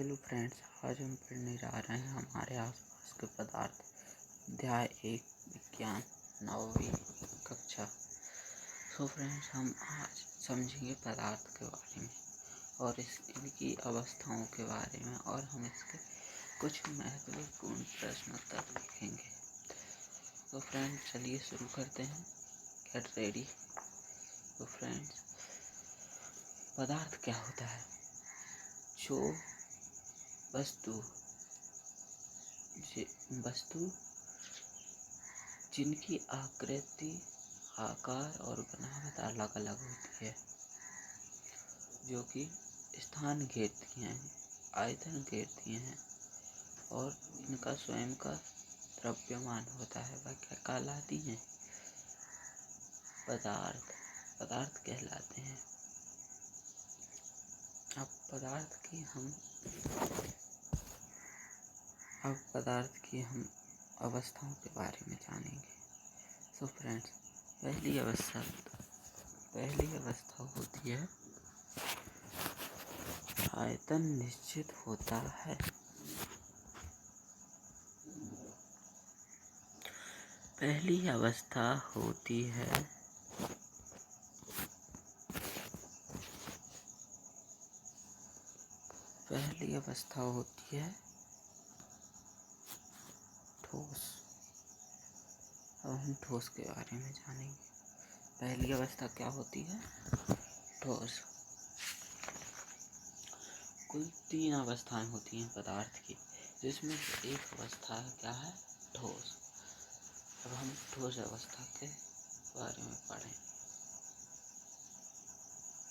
Hello friends, आज हम पढ़ने जा रहे हैं हमारे आसपास के पदार्थ। अध्याय 1 विज्ञान, 9वीं कक्षा। सो फ्रेंड्स, हम आज समझेंगे पदार्थ के बारे में और इनकी अवस्थाओं के बारे में, और हम इसके कुछ महत्वपूर्ण प्रश्न उत्तर लिखेंगे। तो फ्रेंड्स, चलिए शुरू करते हैं। Get ready. तो फ्रेंड्स, पदार्थ क्या होता है? जो वस्तु जिनकी आकृति, आकार और बनावट अलग अलग होती है, जो कि स्थान घेरती हैं, आयतन घेरती हैं और इनका स्वयं का द्रव्यमान होता है, वह क्या कहलाती हैं? पदार्थ कहलाते हैं। अब पदार्थ की हम अवस्थाओं के बारे में जानेंगे। सो फ्रेंड्स, पहली अवस्था होती है आयतन निश्चित होता है। पहली अवस्था होती है ठोस। अब हम ठोस के बारे में जानेंगे। पहली अवस्था क्या होती है? ठोस। कुल 3 अवस्थाएं होती हैं पदार्थ की, जिसमें से एक अवस्था क्या है? ठोस। अब हम ठोस अवस्था के बारे में पढ़ें।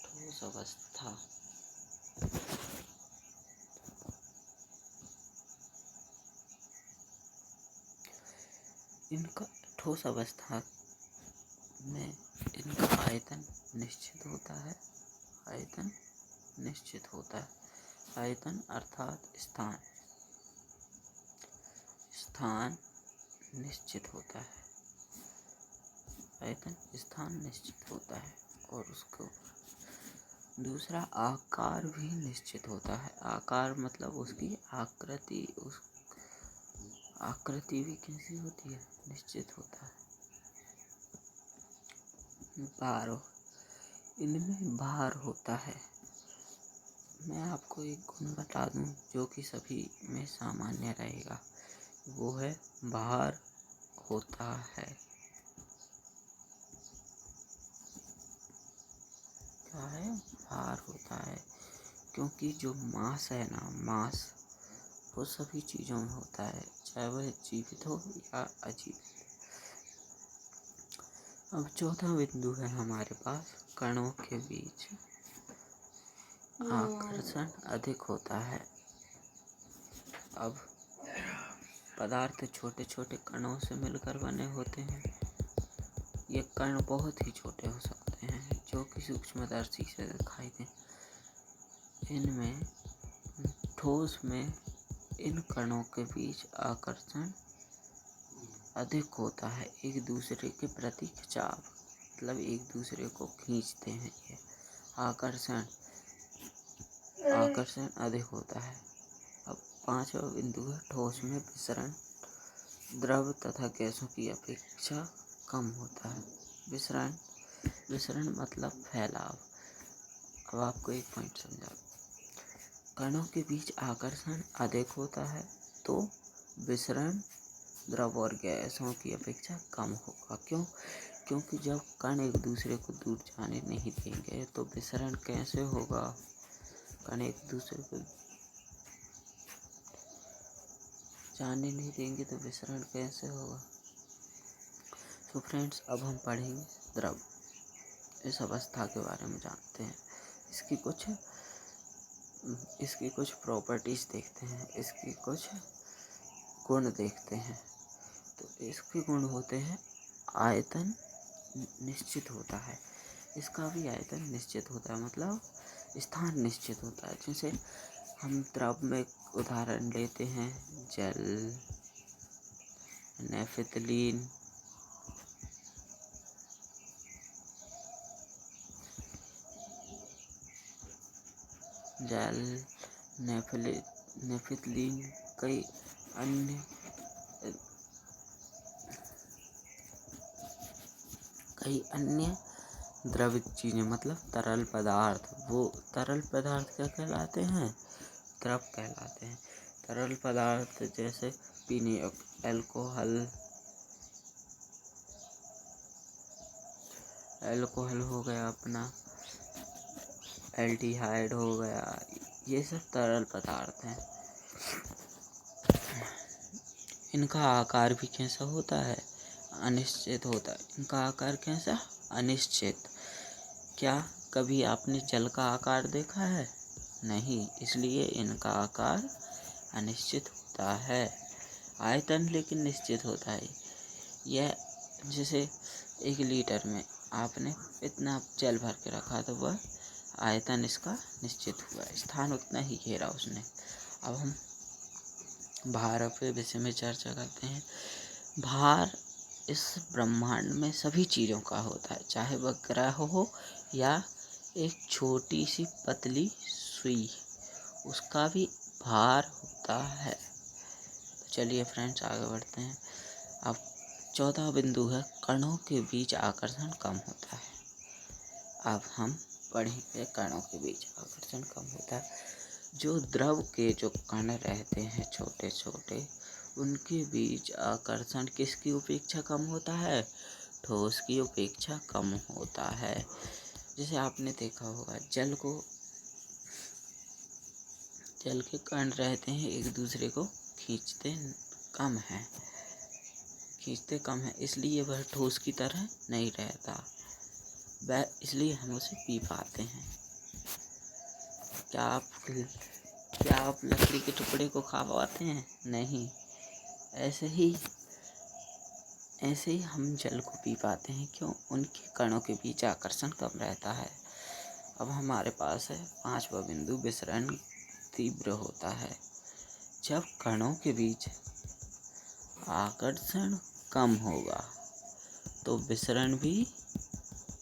ठोस अवस्था ठोस अवस्था में इनका आयतन निश्चित होता है। आयतन अर्थात स्थान निश्चित होता है। और उसको दूसरा आकार भी निश्चित होता है। आकार मतलब उसकी आकृति भी कैसी होती है? निश्चित होता है। इनमें भार होता है। मैं आपको एक गुण बता दूं जो कि सभी में सामान्य रहेगा, वो है भार होता है। क्या है? भार होता है, क्योंकि जो मास है ना, वो सभी चीज़ों में होता है, चाहे वह जीवित हो या अजीवित। अब चौथा बिंदु है हमारे पास, कणों के बीच आकर्षण अधिक होता है। अब पदार्थ छोटे छोटे कणों से मिलकर बने होते हैं। ये कण बहुत ही छोटे हो सकते हैं, जो कि सूक्ष्मदर्शी से दिखाई दें। इनमें ठोस में इन कणों के बीच आकर्षण अधिक होता है। एक दूसरे के प्रति खिंचाव, मतलब एक दूसरे को खींचते हैं। ये आकर्षण अधिक होता है। अब पांचवा बिंदु है, ठोस में विसरण द्रव तथा गैसों की अपेक्षा कम होता है। विसरण मतलब फैलाव। अब आपको एक पॉइंट समझा। कणों के बीच आकर्षण अधिक होता है तो विसरण द्रव और गैसों की अपेक्षा कम होगा। क्यों? क्योंकि जब कण एक दूसरे को दूर जाने नहीं देंगे तो विसरण कैसे होगा? कण एक दूसरे को जाने नहीं देंगे तो विसरण कैसे होगा? तो फ्रेंड्स, अब हम पढ़ेंगे द्रव। इस अवस्था के बारे में जानते हैं। इसकी कुछ प्रॉपर्टीज देखते हैं, इसकी कुछ गुण देखते हैं। तो इसके गुण होते हैं, आयतन निश्चित होता है। इसका भी आयतन निश्चित होता है, मतलब स्थान निश्चित होता है। जैसे हम द्रव में उदाहरण लेते हैं, जल, नेफ्थलीन, नेफिलीन कई अन्य द्रवित चीजें मतलब तरल पदार्थ, वो तरल पदार्थ क्या कहलाते हैं? द्रव कहलाते हैं। तरल पदार्थ जैसे पीने अल्कोहल हो गया, अपना एल्डिहाइड हो गया, ये सब तरल पदार्थ हैं। इनका आकार भी कैसा होता है? अनिश्चित होता है। इनका आकार कैसा? अनिश्चित। क्या कभी आपने जल का आकार देखा है? नहीं, इसलिए इनका आकार अनिश्चित होता है। आयतन लेकिन निश्चित होता है। यह जैसे 1 लीटर में आपने इतना जल भर के रखा तो वह आयतन इसका निश्चित हुआ, स्थान उतना ही घेरा उसने। अब हम भार के विषय में चर्चा करते हैं। भार इस ब्रह्मांड में सभी चीज़ों का होता है, चाहे वह ग्रह हो या एक छोटी सी पतली सुई, उसका भी भार होता है। तो चलिए फ्रेंड्स आगे बढ़ते हैं। अब 14वां बिंदु है, कणों के बीच आकर्षण कम होता है। अब हम पढ़ेंगे कणों के बीच आकर्षण कम होता है। जो द्रव के जो कण रहते हैं छोटे छोटे, उनके बीच आकर्षण किसकी अपेक्षा कम होता है? ठोस की अपेक्षा कम होता है। जैसे आपने देखा होगा जल के कण रहते हैं, एक दूसरे को खींचते कम है, इसलिए वह ठोस की तरह नहीं रहता, इसलिए हम उसे पी पाते हैं। क्या आप लकड़ी के टुकड़े को खा पाते हैं? नहीं। ऐसे ही हम जल को पी पाते हैं। क्यों? उनके कणों के बीच आकर्षण कम रहता है। अब हमारे पास है 5वां बिंदु, विसरण तीव्र होता है। जब कणों के बीच आकर्षण कम होगा तो विसरण भी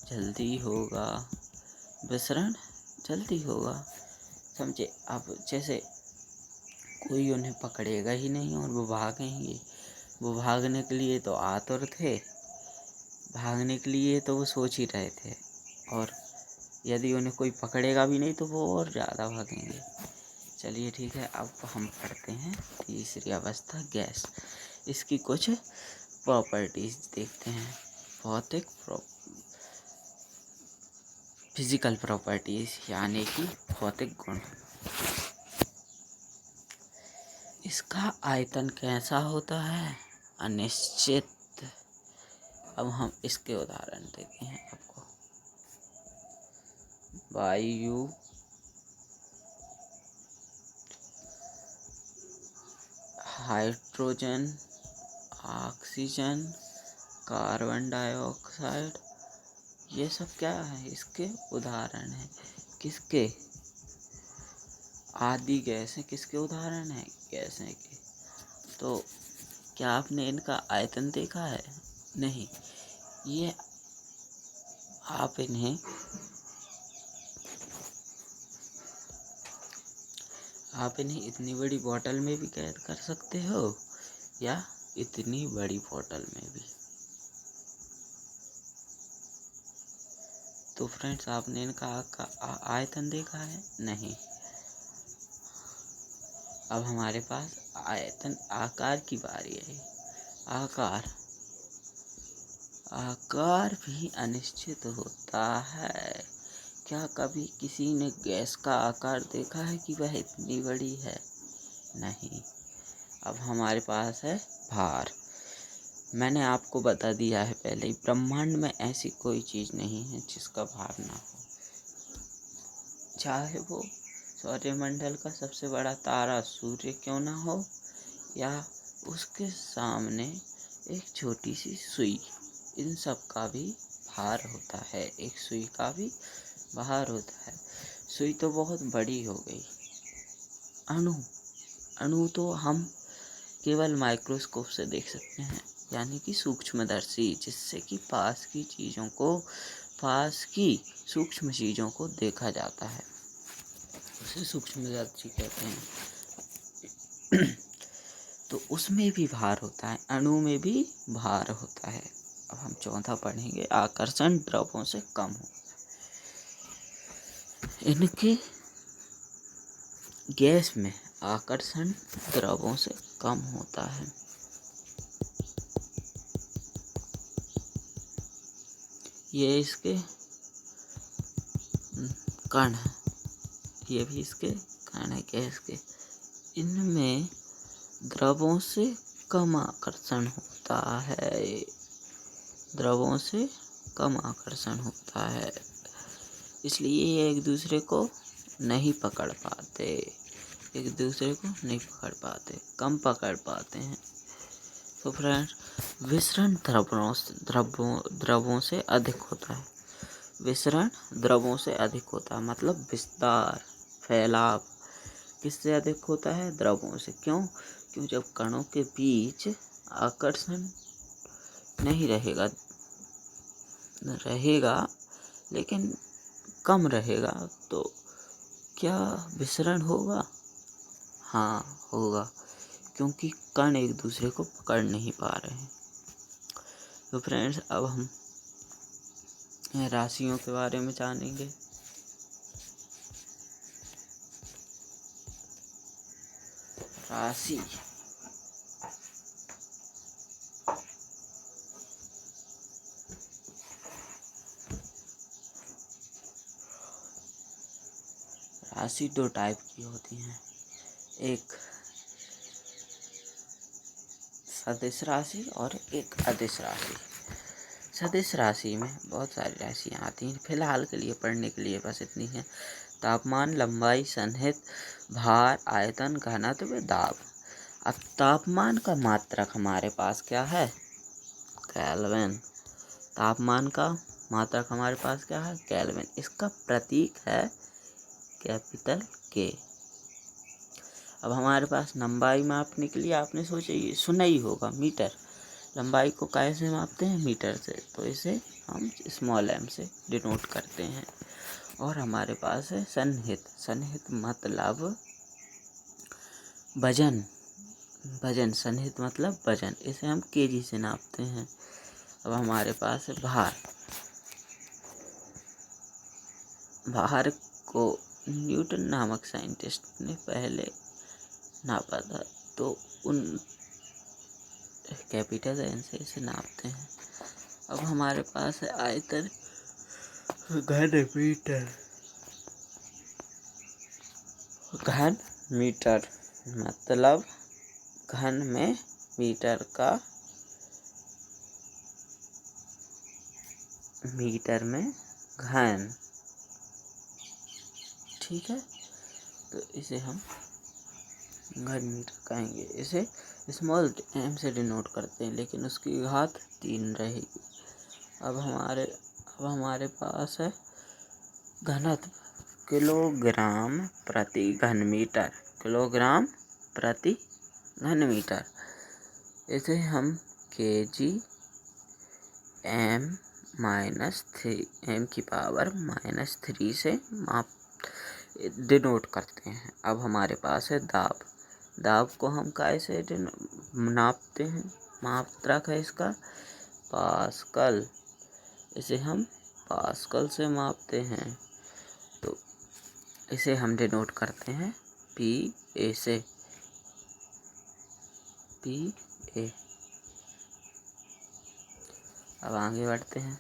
जल्दी होगा। समझे? अब जैसे कोई उन्हें पकड़ेगा ही नहीं और वो भागेंगे। वो भागने के लिए तो आतुर थे, भागने के लिए तो वो सोच ही रहे थे, और यदि उन्हें कोई पकड़ेगा भी नहीं तो वो और ज़्यादा भागेंगे। चलिए ठीक है, अब हम पढ़ते हैं तीसरी अवस्था, गैस। इसकी कुछ प्रॉपर्टीज देखते हैं। फिजिकल प्रॉपर्टीज यानी कि भौतिक गुण। इसका आयतन कैसा होता है? अनिश्चित। अब हम इसके उदाहरण देते हैं आपको। वायु, हाइड्रोजन, ऑक्सीजन, कार्बन डाइऑक्साइड, ये सब क्या है? इसके उदाहरण हैं। किसके? आदि गैसें किसके उदाहरण हैं? गैसें के। तो क्या आपने इनका आयतन देखा है? नहीं। ये आप इन्हें इतनी बड़ी बोतल में भी कैद कर सकते हो या इतनी बड़ी बोतल में भी। तो फ्रेंड्स, आपने इनका आयतन देखा है? नहीं। अब हमारे पास आकार की बारी है। आकार भी अनिश्चित होता है। क्या कभी किसी ने गैस का आकार देखा है कि वह इतनी बड़ी है? नहीं। अब हमारे पास है भार। मैंने आपको बता दिया है पहले ही, ब्रह्मांड में ऐसी कोई चीज़ नहीं है जिसका भार ना हो। चाहे वो सौरमंडल का सबसे बड़ा तारा सूर्य क्यों ना हो, या उसके सामने एक छोटी सी सुई, इन सब का भी भार होता है। एक सुई का भी भार होता है। सुई तो बहुत बड़ी हो गई। अणु तो हम केवल माइक्रोस्कोप से देख सकते हैं, यानी कि सूक्ष्मदर्शी, जिससे कि पास की सूक्ष्म चीज़ों को देखा जाता है, उसे सूक्ष्मदर्शी कहते हैं। तो उसमें भी भार होता है, अणु में भी भार होता है। अब हम चौथा पढ़ेंगे, आकर्षण द्रव्यों से कम हो। इनके गैस में आकर्षण द्रव्यों से कम होता है। ये इसके कण है, ये भी इसके कण है गैस के। इनमें द्रवों से कम आकर्षण होता है, द्रवों से कम आकर्षण होता है, इसलिए ये एक दूसरे को नहीं पकड़ पाते, एक दूसरे को नहीं पकड़ पाते, कम पकड़ पाते हैं। तो फ्रेंड्स, विसरण द्रवों से अधिक होता है। विसरण द्रवों से अधिक होता है मतलब विस्तार, फैलाव किससे अधिक होता है? द्रवों से। क्यों? क्यों जब कणों के बीच आकर्षण नहीं रहेगा लेकिन कम रहेगा, तो क्या विसरण होगा? हाँ, होगा, क्योंकि कण एक दूसरे को पकड़ नहीं पा रहे हैं। तो फ्रेंड्स, अब हम राशियों के बारे में जानेंगे। राशि राशि दो टाइप की होती हैं, एक सदिश राशि और एक अदिश राशि। सदिश राशि में बहुत सारी राशियाँ आती हैं। फिलहाल के लिए पढ़ने के लिए बस इतनी है। तापमान, लंबाई, सन्निहित, भार, आयतन, घनत्व, दाब। अब तापमान का मात्रक हमारे पास क्या है? केल्विन। तापमान का मात्रक हमारे पास क्या है? केल्विन। इसका प्रतीक है कैपिटल के। अब हमारे पास लंबाई मापने के लिए आपने सुना ही होगा, मीटर। लंबाई को कैसे मापते हैं? मीटर से। तो इसे हम स्मॉल m से डिनोट करते हैं। और हमारे पास है सन्निहित। सन्निहित मतलब वजन। सन्निहित मतलब वजन, इसे हम केजी से नापते हैं। अब हमारे पास है भार। भार को न्यूटन नामक साइंटिस्ट ने पहले नापा था, तो उन कैपिटल एन से इसे नापते हैं। अब हमारे पास है आयतन, घन मीटर। घन मीटर मतलब घन में मीटर का, मीटर में घन, ठीक है। तो इसे हम घन मीटर कहेंगे। इसे स्मॉल m से डिनोट करते हैं, लेकिन उसकी घात 3 रहेगी। अब हमारे पास है घनत्व, किलोग्राम प्रति घन मीटर। किलोग्राम प्रति घन मीटर। इसे हम kg m-3 से डिनोट करते हैं। अब हमारे पास है दाब। दाब को हम कैसे नापते हैं? मात्रक है इसका पास्कल। इसे हम पास्कल से मापते हैं। तो इसे हम डिनोट करते हैं PA से। PA। अब आगे बढ़ते हैं।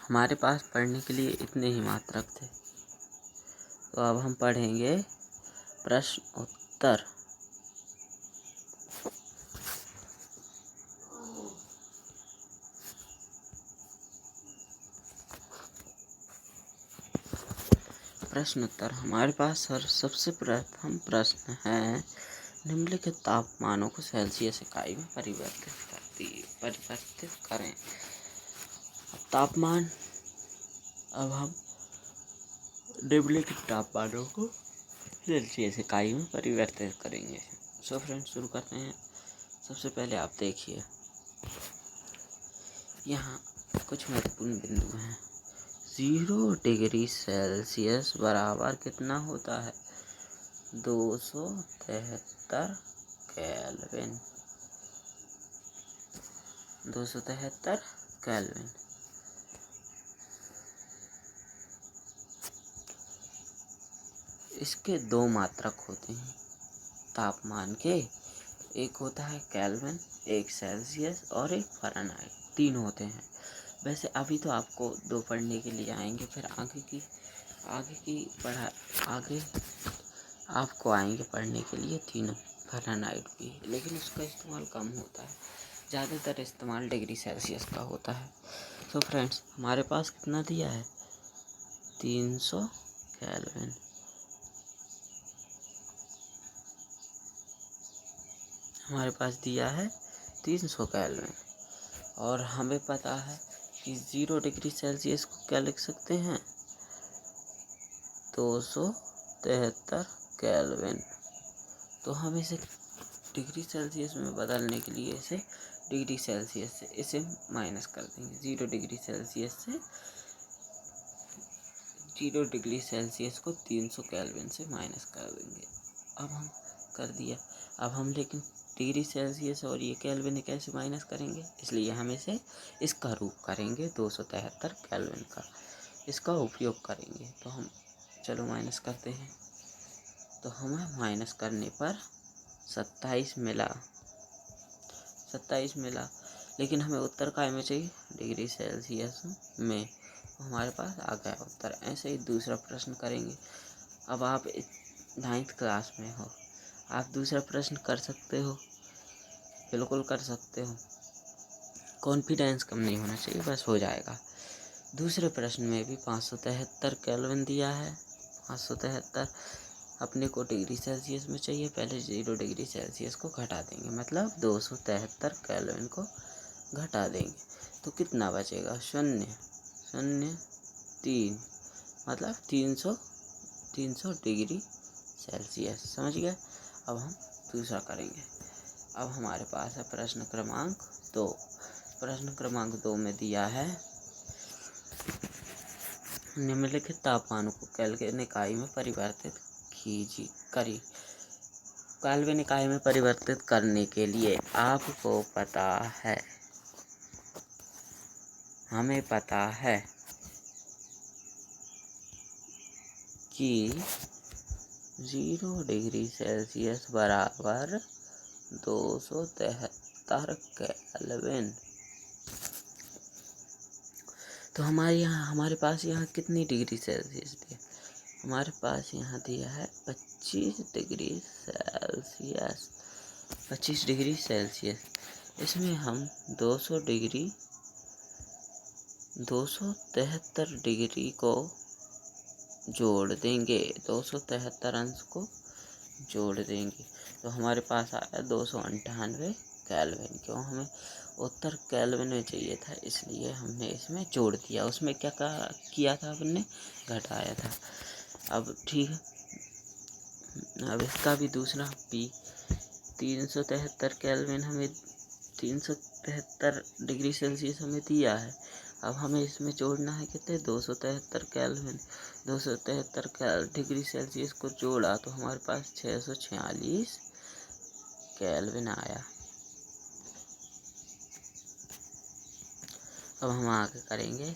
हमारे पास पढ़ने के लिए इतने ही मात्रक थे, तो अब हम पढ़ेंगे प्रश्न उत्तर। प्रश्न उत्तर हमारे पास सबसे प्रथम प्रश्न है, निम्नलिखित तापमानों को सेल्सियस इकाई में परिवर्तित करें। तापमान, अब हम निम्नलिखित तापमानों को सेल्सियस इकाई में परिवर्तित करेंगे। सो फ्रेंड्स, शुरू करते हैं। सबसे पहले आप देखिए, यहाँ कुछ महत्वपूर्ण बिंदु हैं। 0 डिग्री सेल्सियस बराबर कितना होता है? 273 केल्विन। 273 केल्विन। इसके दो मात्रक होते हैं तापमान के, एक होता है केल्विन, एक सेल्सियस और एक फ़ारेनहाइट, 3 होते हैं। वैसे अभी तो आपको 2 पढ़ने के लिए आएंगे, फिर आगे आपको आएंगे पढ़ने के लिए तीनों, फ़ारेनहाइट भी, लेकिन उसका इस्तेमाल कम होता है, ज़्यादातर इस्तेमाल डिग्री सेल्सियस का होता है। तो फ्रेंड्स, हमारे पास कितना दिया है? 300 केल्विन। हमारे पास दिया है 300 केल्विन, और हमें पता है कि 0 डिग्री सेल्सियस को क्या लिख सकते हैं? 273 केल्विन। तो हम इसे डिग्री सेल्सियस में बदलने के लिए इसे डिग्री सेल्सियस से इसे माइनस कर देंगे। 0 डिग्री सेल्सियस को 300 केल्विन से माइनस कर देंगे। अब हम कर दिया। अब हम लेकिन डिग्री सेल्सियस और ये केल्विन कैसे माइनस करेंगे? इसलिए हम इसे इसका रूप करेंगे 273 केल्विन का, इसका उपयोग करेंगे। तो हम चलो माइनस करते हैं। तो हमें माइनस करने पर 27 मिला, लेकिन हमें उत्तर काय में चाहिए? डिग्री सेल्सियस में। हमारे पास आ गया उत्तर। ऐसे ही दूसरा प्रश्न करेंगे। अब आप 9th क्लास में हो, आप दूसरा प्रश्न कर सकते हो, बिल्कुल कर सकते हो। कॉन्फिडेंस कम नहीं होना चाहिए, बस हो जाएगा। दूसरे प्रश्न में भी 573 केल्विन दिया है। 573 अपने को डिग्री सेल्सियस में चाहिए, पहले 0 डिग्री सेल्सियस को घटा देंगे, मतलब 273 केल्विन को घटा देंगे, तो कितना बचेगा? 0.03, मतलब 300 डिग्री सेल्सियस। समझ गए? अब हम दूसरा करेंगे। अब हमारे पास है प्रश्न क्रमांक 2। प्रश्न क्रमांक 2 में दिया है निम्नलिखित तापमान को केल्विन इकाई में परिवर्तित करिए। केल्विन इकाई में परिवर्तित करने के लिए आपको पता है, हमें पता है कि 0 डिग्री सेल्सियस बराबर 273 केल्विन। तो हमारे पास यहाँ कितनी डिग्री सेल्सियस दिया? हमारे पास यहाँ दिया है 25 डिग्री सेल्सियस। 25 degree Celsius. इसमें हम 273 डिग्री को जोड़ देंगे, 273 अंश को जोड़ देंगे, तो हमारे पास आया 298 केल्विन। क्यों? हमें उत्तर केल्विन में चाहिए था, इसलिए हमने इसमें जोड़ दिया। उसमें क्या किया था? हमने घटाया था। अब ठीक है, अब इसका भी दूसरा भी 373 केल्विन, हमें 373 डिग्री सेल्सियस हमें दिया है। अब हमें इसमें जोड़ना है कितने? 273 केल्विन। 273 डिग्री सेल्सियस को जोड़ा तो हमारे पास 646 केल्विन आया। अब हम आगे करेंगे